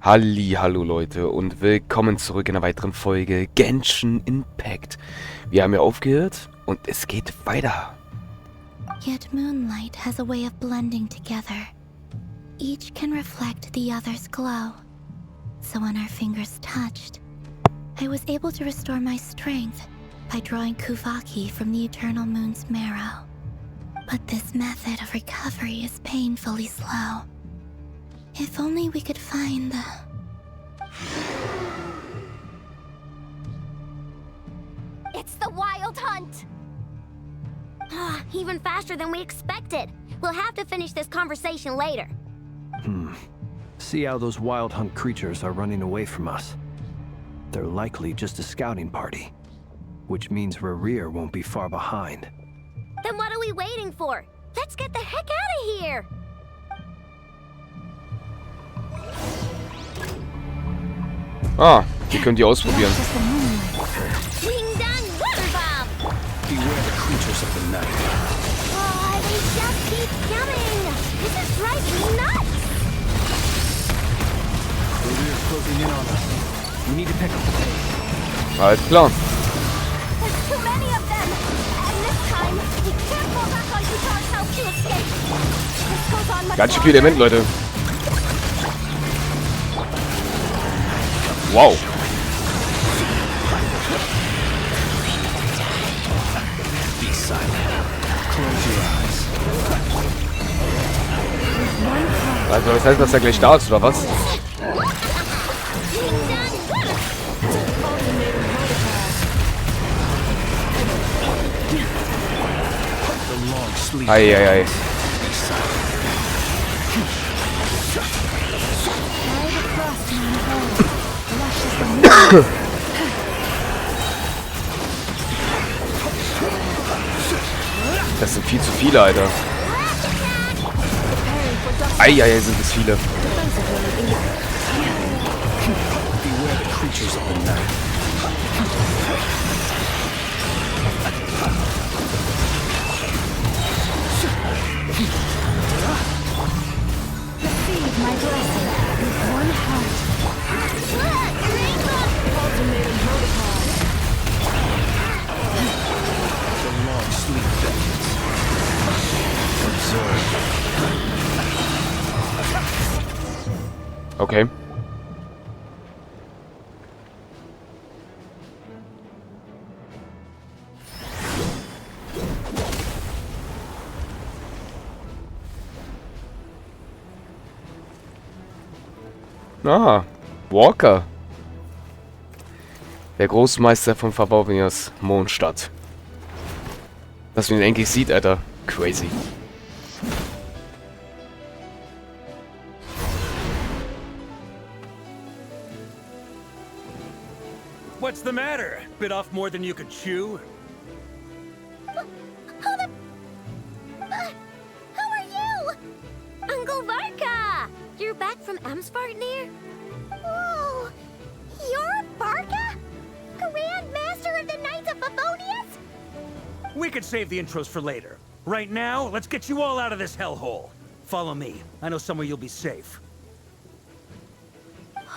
Hallo Leute und willkommen zurück in einer weiteren Folge Genshin Impact. Wir haben ja aufgehört und es geht weiter. Yet moonlight has a way of blending together. Each can reflect the other's glow. So when our fingers touched, I was able to restore my strength by drawing Kuvaki from the eternal moon's marrow. But this method of recovery is painfully slow. If only we could find the... It's the Wild Hunt! Even faster than we expected. We'll have to finish this conversation later. See how those Wild Hunt creatures are running away from us. They're likely just a scouting party, which means Ritter won't be far behind. Then what are we waiting for? Let's get the heck out of here! Ah, ihr könnt die ausprobieren. Beware the creatures of the night. Oh, they just keep coming! This is driving me nuts! Ritter's closing in on us. We need to pick up the pace. Alles klar. There's too many of them! And this time, we can't fall back on Guitar's house to escape! This goes on much Ganz schön viel Element, Leute. Wow. Be silent. Close your eyes. Also das heißt, dass er gleich da ist, oder was? Ei. Das sind viel zu viele, Alter. Ei, sind es viele. Receive my blessing with one heart. Ultimatum protocol. The long sleep decades. Observe. Okay. Ah, Walker. Der Großmeister von Favonius Mondstadt. Dass man ihn endlich sieht, Alter. Crazy. What's the matter? Bit off more than you could chew? How are you? Uncle Varka! You're back from Amspartnir? Whoa! You're Varka? Grand Master of the Knights of Favonius? We could save the intros for later. Right now, let's get you all out of this hellhole. Follow me. I know somewhere you'll be safe.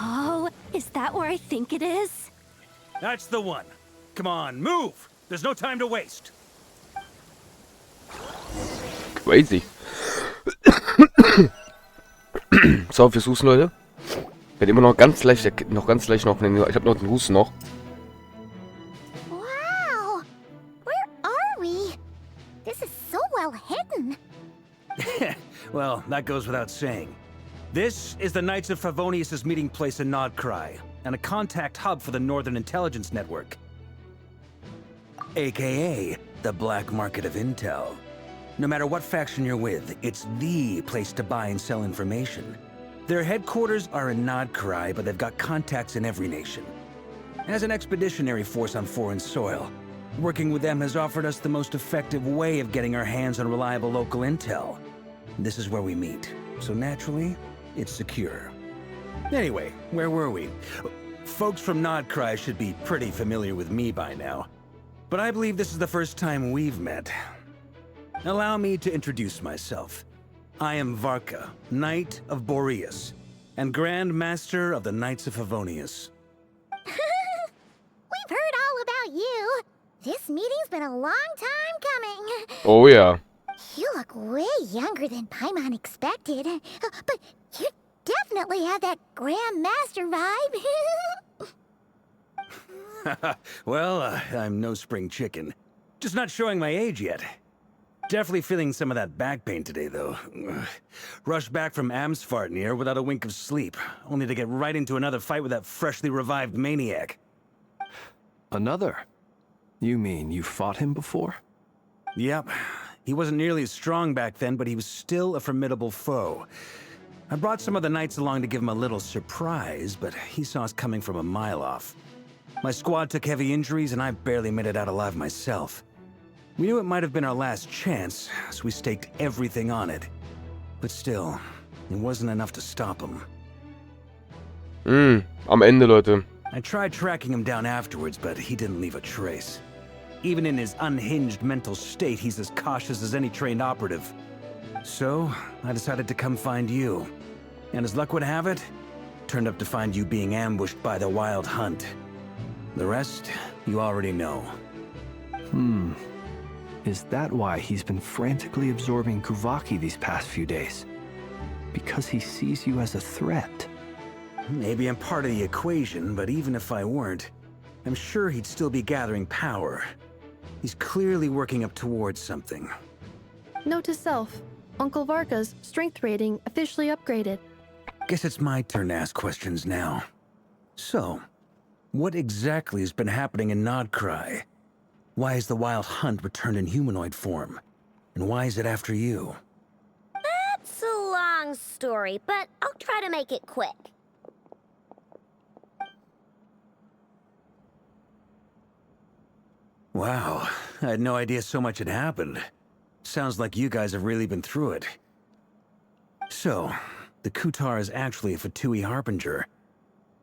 Oh, is that where I think it is? That's the one. Come on, move! There's no time to waste. Crazy. So, fürs Husten, Leute. Ich werde immer noch ganz leicht ich habe noch den Husten noch. Wow! Where are we? This is so well hidden. Well, that goes without saying. This is the Knights of Favonius' meeting place in Nodcry, and a contact hub for the Northern Intelligence Network. AKA, the black market of intel. No matter what faction you're with, it's the place to buy and sell information. Their headquarters are in Nodcry, but they've got contacts in every nation. As an expeditionary force on foreign soil, working with them has offered us the most effective way of getting our hands on reliable local intel. This is where we meet, so naturally, it's secure. Anyway, where were we? Folks from Nodcry should be pretty familiar with me by now. But I believe this is the first time we've met. Allow me to introduce myself. I am Varka, Knight of Boreas. and Grand Master of the Knights of Favonius. We've heard all about you. This meeting's been a long time coming. Oh ja. You look way younger than Paimon expected. But you definitely have that Grand Master vibe. Well, I'm no spring chicken. Just not showing my age yet. Definitely feeling some of that back pain today, though. Rushed back from Amsfartnir without a wink of sleep, only to get right into another fight with that freshly revived maniac. Another? You mean you fought him before? Yep. He wasn't nearly as strong back then, but he was still a formidable foe. I brought some of the knights along to give him a little surprise, but he saw us coming from a mile off. My squad took heavy injuries, and I barely made it out alive myself. We knew it might have been our last chance, so we staked everything on it. But still, it wasn't enough to stop him. Am Ende, Leute. I tried tracking him down afterwards, but he didn't leave a trace. Even in his unhinged mental state, he's as cautious as any trained operative. So, I decided to come find you. And as luck would have it, turned up to find you being ambushed by the Wild Hunt. The rest, you already know. Is that why he's been frantically absorbing Kuvaki these past few days? Because he sees you as a threat? Maybe I'm part of the equation, but even if I weren't, I'm sure he'd still be gathering power. He's clearly working up towards something. Note to self, Uncle Varka's strength rating officially upgraded. Guess it's my turn to ask questions now. So, what exactly has been happening in Nodcry? Why is the Wild Hunt returned in humanoid form? And why is it after you? That's a long story, but I'll try to make it quick. Wow, I had no idea so much had happened. Sounds like you guys have really been through it. So, the Kutar is actually a Fatui Harbinger.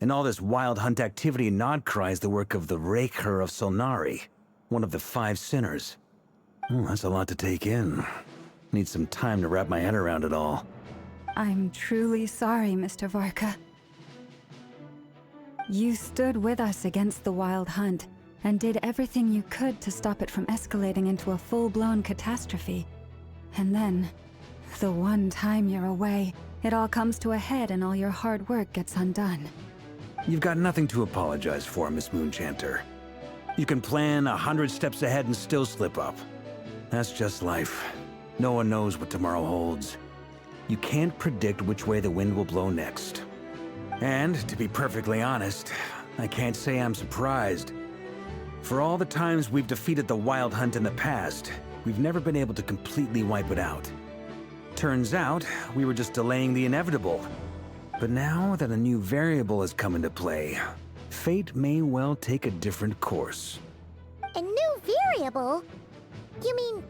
And all this Wild Hunt activity in Nodcry is the work of the Raker of Solnari, one of the 5 sinners. That's a lot to take in. Need some time to wrap my head around it all. I'm truly sorry, Mr. Varka. You stood with us against the Wild Hunt, and did everything you could to stop it from escalating into a full-blown catastrophe. And then, the one time you're away, it all comes to a head and all your hard work gets undone. You've got nothing to apologize for, Miss Moonchanter. You can plan 100 steps ahead and still slip up. That's just life. No one knows what tomorrow holds. You can't predict which way the wind will blow next. And, to be perfectly honest, I can't say I'm surprised. For all the times we've defeated the Wild Hunt in the past, we've never been able to completely wipe it out. Turns out, we were just delaying the inevitable. But now that a new variable has come into play, fate may well take a different course. A new variable? You mean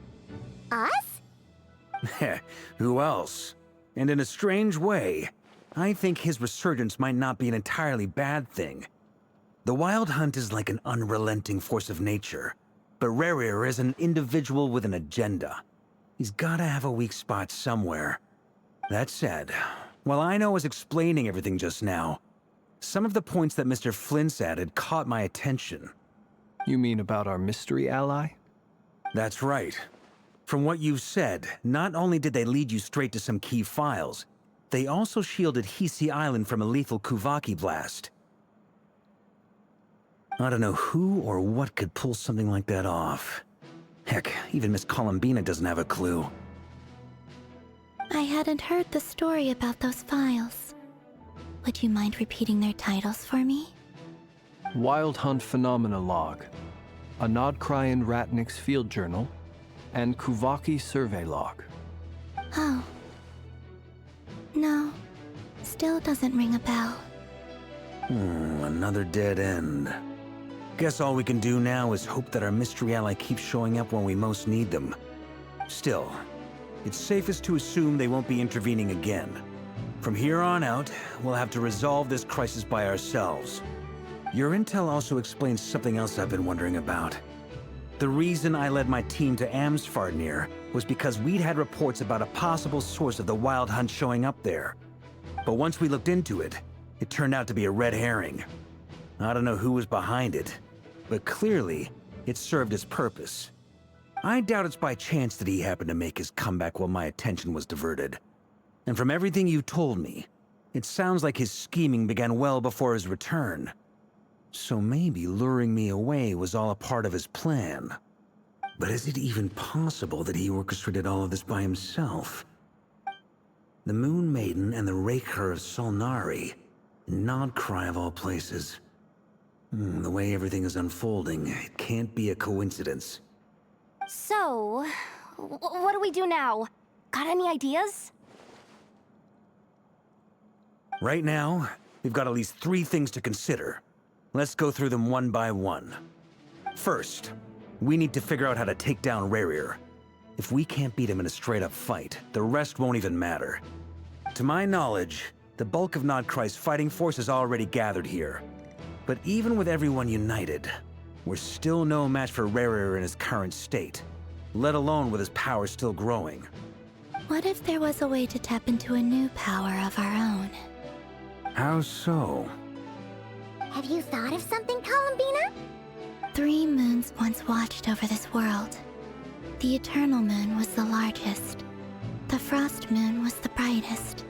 us? Who else? And in a strange way, I think his resurgence might not be an entirely bad thing. The Wild Hunt is like an unrelenting force of nature, but Rerir is an individual with an agenda. He's gotta have a weak spot somewhere. That said, while I was explaining everything just now, some of the points that Mr. Flint's added caught my attention. You mean about our mystery ally? That's right. From what you've said, not only did they lead you straight to some key files, they also shielded Hisi Island from a lethal Kuvaki blast. I don't know who or what could pull something like that off. Heck, even Miss Columbina doesn't have a clue. I hadn't heard the story about those files. Would you mind repeating their titles for me? Wild Hunt Phenomena Log, a Nodcryan Ratnik's Field Journal, and Kuvaki Survey Log. Oh. No. Still doesn't ring a bell. Another dead end. Guess all we can do now is hope that our mystery ally keeps showing up when we most need them. Still, it's safest to assume they won't be intervening again. From here on out, we'll have to resolve this crisis by ourselves. Your intel also explains something else I've been wondering about. The reason I led my team to Amsfartnir was because we'd had reports about a possible source of the Wild Hunt showing up there. But once we looked into it, it turned out to be a red herring. I don't know who was behind it, but clearly, it served its purpose. I doubt it's by chance that he happened to make his comeback while my attention was diverted. And from everything you told me, it sounds like his scheming began well before his return. So maybe luring me away was all a part of his plan. But is it even possible that he orchestrated all of this by himself? The Moon Maiden and the Ritter of Solnari, Nodcry of all places. The way everything is unfolding, it can't be a coincidence. So, what do we do now? Got any ideas? Right now, we've got at least 3 things to consider. Let's go through them one by one. First, we need to figure out how to take down Ritter. If we can't beat him in a straight-up fight, the rest won't even matter. To my knowledge, the bulk of Nodcry's fighting force is already gathered here. But even with everyone united, we're still no match for Ritter in his current state, let alone with his power still growing. What if there was a way to tap into a new power of our own? How so? Have you thought of something, Columbina? 3 moons once watched over this world. The Eternal Moon was the largest. The Frost Moon was the brightest.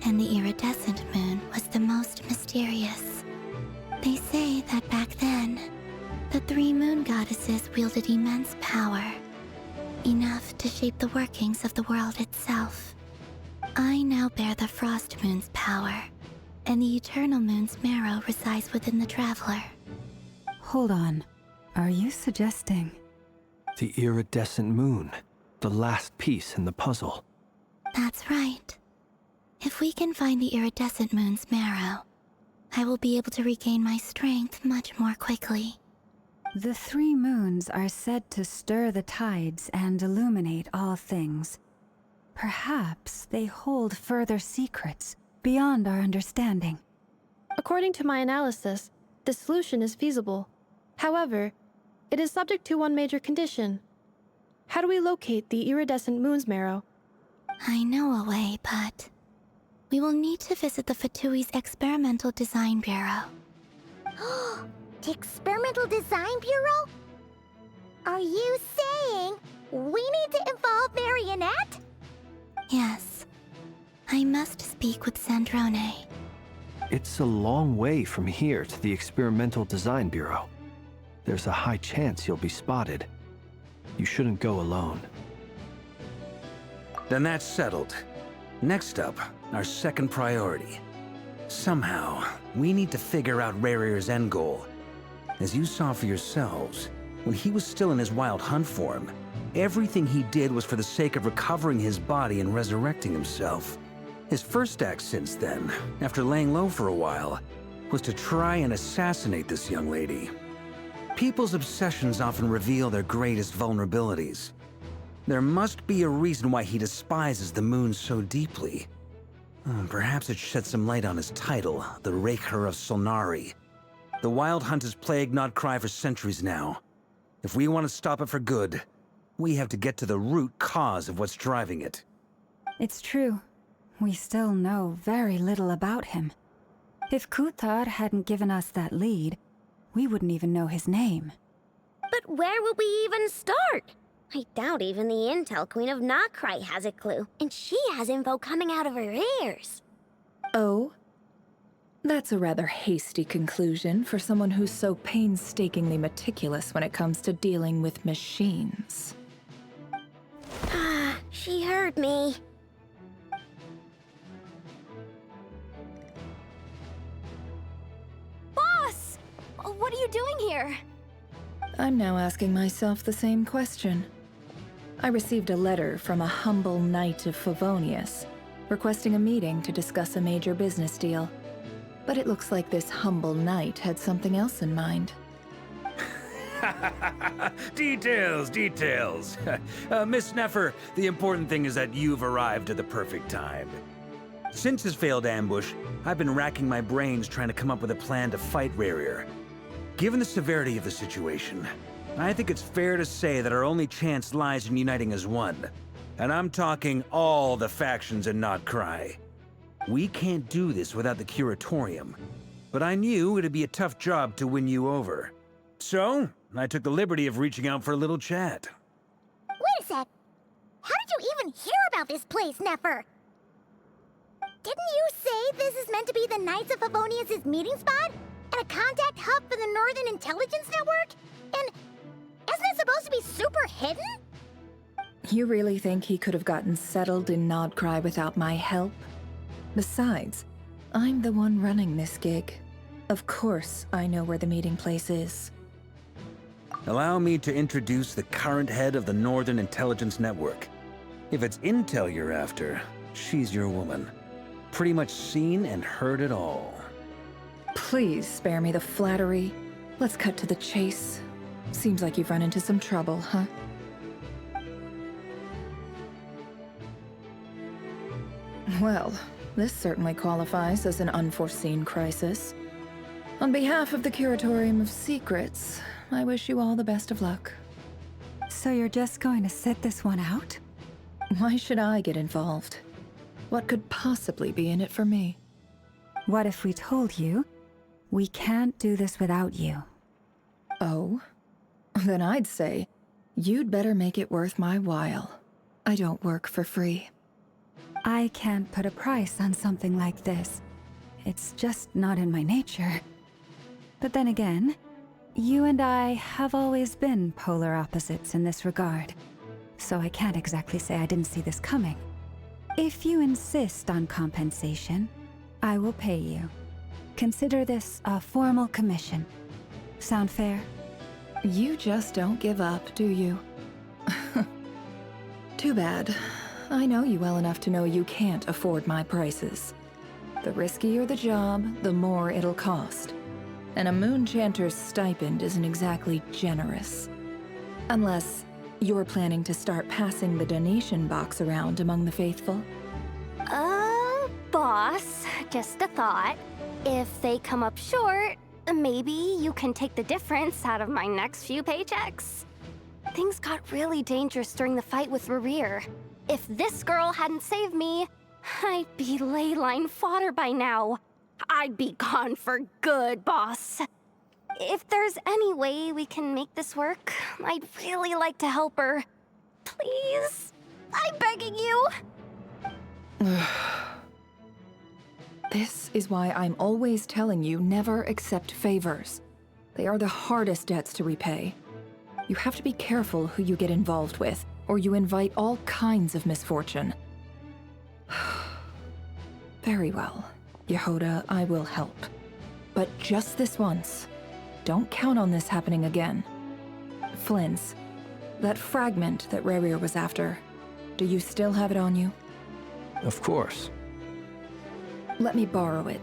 And the Iridescent Moon was the most mysterious. They say that back then, the 3 moon goddesses wielded immense power, enough to shape the workings of the world itself. I now bear the Frost Moon's power, and the Eternal Moon's marrow resides within the Traveler. Hold on. Are you suggesting? The iridescent moon, the last piece in the puzzle. That's right. If we can find the Iridescent Moon's marrow, I will be able to regain my strength much more quickly. The 3 moons are said to stir the tides and illuminate all things. Perhaps they hold further secrets beyond our understanding. According to my analysis, the solution is feasible. However, it is subject to one major condition. How do we locate the iridescent moon's marrow? I know a way, but we will need to visit the Fatui's Experimental Design Bureau. The Experimental Design Bureau? Are you saying we need to involve Marionette? Yes. I must speak with Sandrone. It's a long way from here to the Experimental Design Bureau. There's a high chance you'll be spotted. You shouldn't go alone. Then that's settled. Next up, our second priority. Somehow, we need to figure out Ritter's end goal. As you saw for yourselves, when he was still in his wild hunt form, everything he did was for the sake of recovering his body and resurrecting himself. His first act since then, after laying low for a while, was to try and assassinate this young lady. People's obsessions often reveal their greatest vulnerabilities. There must be a reason why he despises the moon so deeply. Perhaps it sheds some light on his title, the Ritter of Solnari. The Wild Hunt has plagued Nodcry for centuries now. If we want to stop it for good, we have to get to the root cause of what's driving it. It's true. We still know very little about him. If Kuthar hadn't given us that lead, we wouldn't even know his name. But where would we even start? I doubt even the Intel Queen of Nodcry has a clue, and she has info coming out of her ears. Oh? That's a rather hasty conclusion for someone who's so painstakingly meticulous when it comes to dealing with machines. Ah, she heard me. Boss! What are you doing here? I'm now asking myself the same question. I received a letter from a humble knight of Favonius, requesting a meeting to discuss a major business deal. But it looks like this humble knight had something else in mind. Details, details. Miss Neffer, the important thing is that you've arrived at the perfect time. Since his failed ambush, I've been racking my brains trying to come up with a plan to fight Ritter. Given the severity of the situation, I think it's fair to say that our only chance lies in uniting as one. And I'm talking all the factions in Nodcry. We can't do this without the curatorium. But I knew it'd be a tough job to win you over. So, I took the liberty of reaching out for a little chat. Wait a sec. How did you even hear about this place, Nefer? Didn't you say this is meant to be the Knights of Favonius' meeting spot? And a contact hub for the Northern Intelligence Network? And isn't it supposed to be super hidden? You really think he could have gotten settled in Nodcry without my help? Besides, I'm the one running this gig. Of course I know where the meeting place is. Allow me to introduce the current head of the Northern Intelligence Network. If it's intel you're after, she's your woman. Pretty much seen and heard it all. Please spare me the flattery. Let's cut to the chase. Seems like you've run into some trouble, huh? Well, this certainly qualifies as an unforeseen crisis. On behalf of the Curatorium of Secrets, I wish you all the best of luck. So you're just going to sit this one out? Why should I get involved? What could possibly be in it for me? What if we told you we can't do this without you? Oh? Then I'd say, you'd better make it worth my while. I don't work for free. I can't put a price on something like this. It's just not in my nature. But then again, you and I have always been polar opposites in this regard. So I can't exactly say I didn't see this coming. If you insist on compensation, I will pay you. Consider this a formal commission. Sound fair? You just don't give up, do you? Too bad. I know you well enough to know you can't afford my prices. The riskier the job, the more it'll cost. And a Moonchanter's stipend isn't exactly generous. Unless you're planning to start passing the donation box around among the faithful. Boss, just a thought. If they come up short, maybe you can take the difference out of my next few paychecks. Things got really dangerous during the fight with Ritter. If this girl hadn't saved me, I'd be ley line fodder by now. I'd be gone for good, boss. If there's any way we can make this work, I'd really like to help her. Please? I'm begging you. This is why I'm always telling you never accept favors. They are the hardest debts to repay. You have to be careful who you get involved with, or you invite all kinds of misfortune. Very well, Yehoda, I will help. But just this once. Don't count on this happening again. Flynn's, that fragment that Ritter was after, do you still have it on you? Of course. Let me borrow it.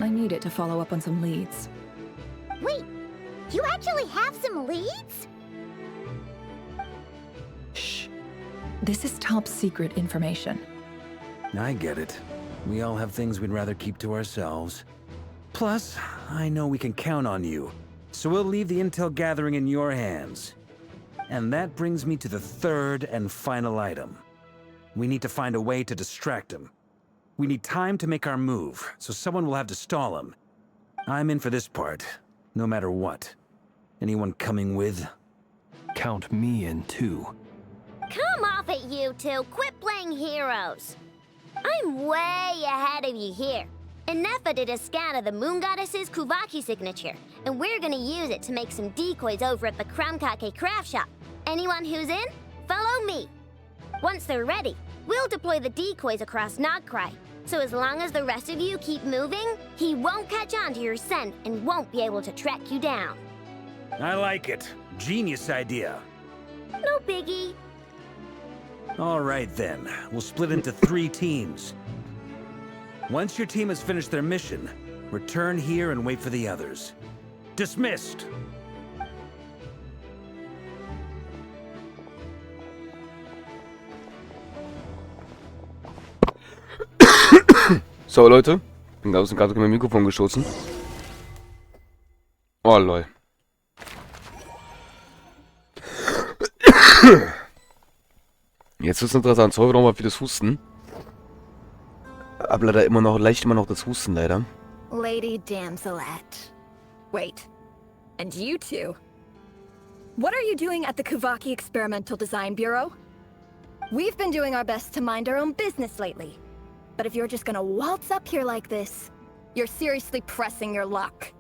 I need it to follow up on some leads. Wait, you actually have some leads? Shh. This is top secret information. I get it. We all have things we'd rather keep to ourselves. Plus, I know we can count on you. So we'll leave the intel gathering in your hands. And that brings me to the third and final item. We need to find a way to distract him. We need time to make our move, so someone will have to stall him. I'm in for this part, no matter what. Anyone coming with? Count me in too. Come off it, you two. Quit playing heroes. I'm way ahead of you here. And Nefa did a scan of the Moon Goddess's Kuvaki signature, and we're gonna use it to make some decoys over at the Kramkake craft shop. Anyone who's in, follow me. Once they're ready, we'll deploy the decoys across Nodcry. So as long as the rest of you keep moving, he won't catch on to your scent and won't be able to track you down. I like it. Genius idea. No biggie. All right then, we'll split into 3 teams. Once your team has finished their mission, return here and wait for the others. Dismissed! So, Leute. Bin gerade mit dem Mikrofon gestoßen. Oh, lol. Jetzt ist es interessant. Sorry nochmal für das Husten. hab leider immer noch das Husten leider. Lady Damselette. Wait. And you two? What are you doing at the Kuvaki Experimental Design Bureau? We've been doing our best to mind our own business lately. But if you're just gonna waltz up here like this, you're seriously pressing your luck.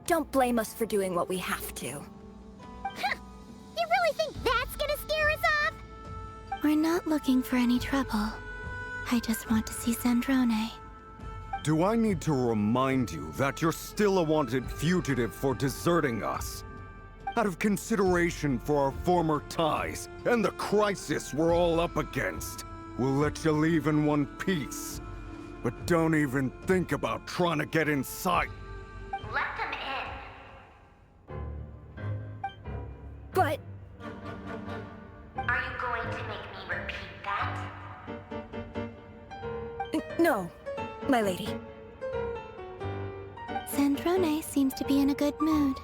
Don't blame us for doing what we have to. Huh. You really think that's gonna scare us off? We're not looking for any trouble. I just want to see Sandrone. Do I need to remind you that you're still a wanted fugitive for deserting us? Out of consideration for our former ties and the crisis we're all up against, we'll let you leave in one piece. But don't even think about trying to get inside. Let them in. But... Are you going to make me repeat that? No, my lady. Sandrone seems to be in a good mood.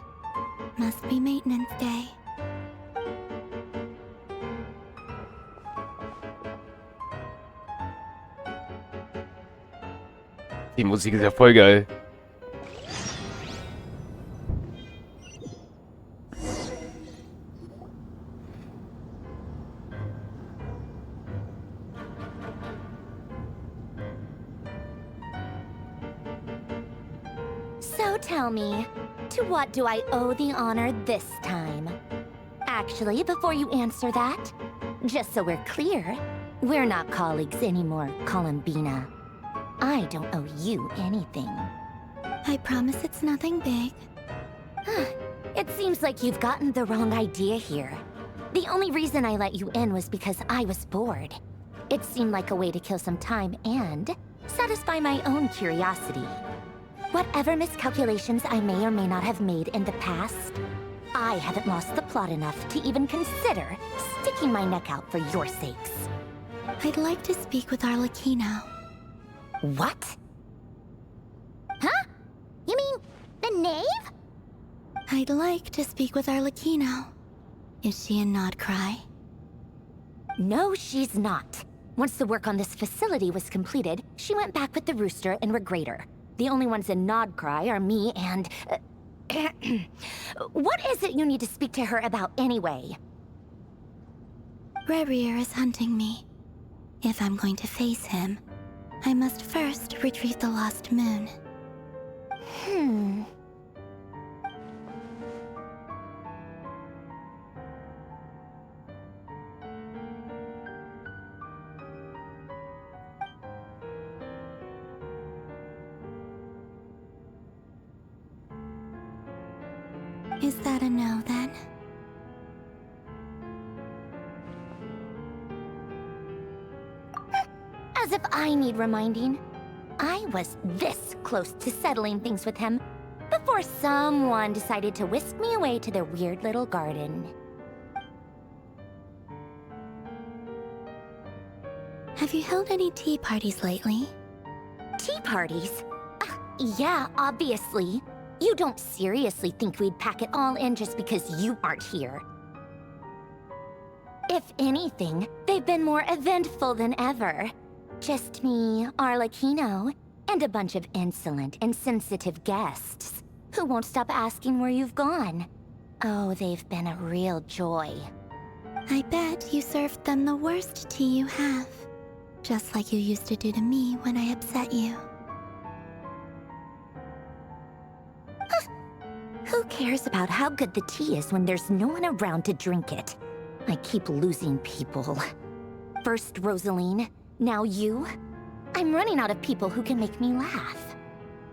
Must be maintenance day. Die Musik ist ja voll geil. So tell me, to what do I owe the honor this time? Actually, before you answer that, just so we're clear, we're not colleagues anymore, Columbina. I don't owe you anything. I promise it's nothing big. It seems like you've gotten the wrong idea here. The only reason I let you in was because I was bored. It seemed like a way to kill some time and satisfy my own curiosity. Whatever miscalculations I may or may not have made in the past, I haven't lost the plot enough to even consider sticking my neck out for your sakes. I'd like to speak with Arlecchino. What? Huh? You mean the knave? I'd like to speak with Arlecchino. Is she in Nodcry? No, she's not. Once the work on this facility was completed, she went back with the Rooster and Regrator. The only ones in Nodcry are me and... What is it you need to speak to her about anyway? Rerir is hunting me. If I'm going to face him, I must first retrieve the lost moon. Is that a no, then? As if I need reminding. I was this close to settling things with him before someone decided to whisk me away to their weird little garden. Have you held any tea parties lately? Tea parties? Yeah, obviously. You don't seriously think we'd pack it all in just because you aren't here. If anything, they've been more eventful than ever. Just me, Arlecchino, and a bunch of insolent, insensitive guests who won't stop asking where you've gone. Oh, they've been a real joy. I bet you served them the worst tea you have. Just like you used to do to me when I upset you. Who cares about how good the tea is when there's no one around to drink it? I keep losing people. First Rosaline, now you. I'm running out of people who can make me laugh.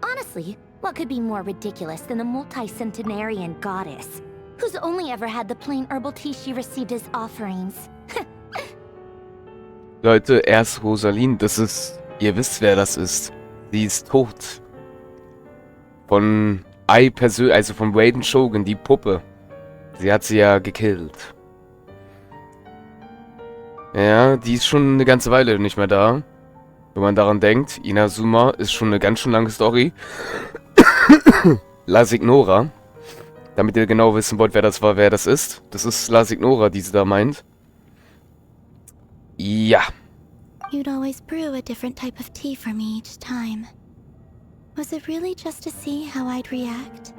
Honestly, what could be more ridiculous than the multi-centenarian goddess, who's only ever had the plain herbal tea she received as offerings? Leute, erst Rosaline, das ist... Ihr wisst, wer das ist. Sie ist tot. Von also von Raiden Shogun, die Puppe. Sie hat sie ja gekillt. Ja, die ist schon eine ganze Weile nicht mehr da. Wenn man daran denkt, Inazuma ist schon eine ganz schön lange Story. La Signora. Damit ihr genau wissen wollt, wer das ist. Das ist La Signora, die sie da meint. Ja. You'd always brew a different type of tea for me each time. Was it really just to see how I'd react?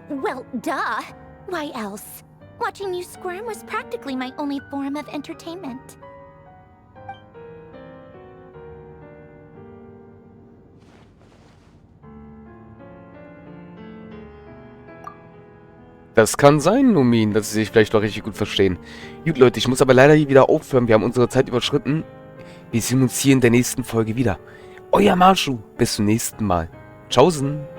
Well, duh. Why else? Watching you squirm was practically my only form of entertainment. Das kann sein, Numin, dass sie sich vielleicht doch richtig gut verstehen. Gut, Leute, ich muss aber leider hier wieder aufhören. Wir haben unsere Zeit überschritten. Wir sehen uns hier in der nächsten Folge wieder. Euer Masho. Bis zum nächsten Mal. Tschaußen.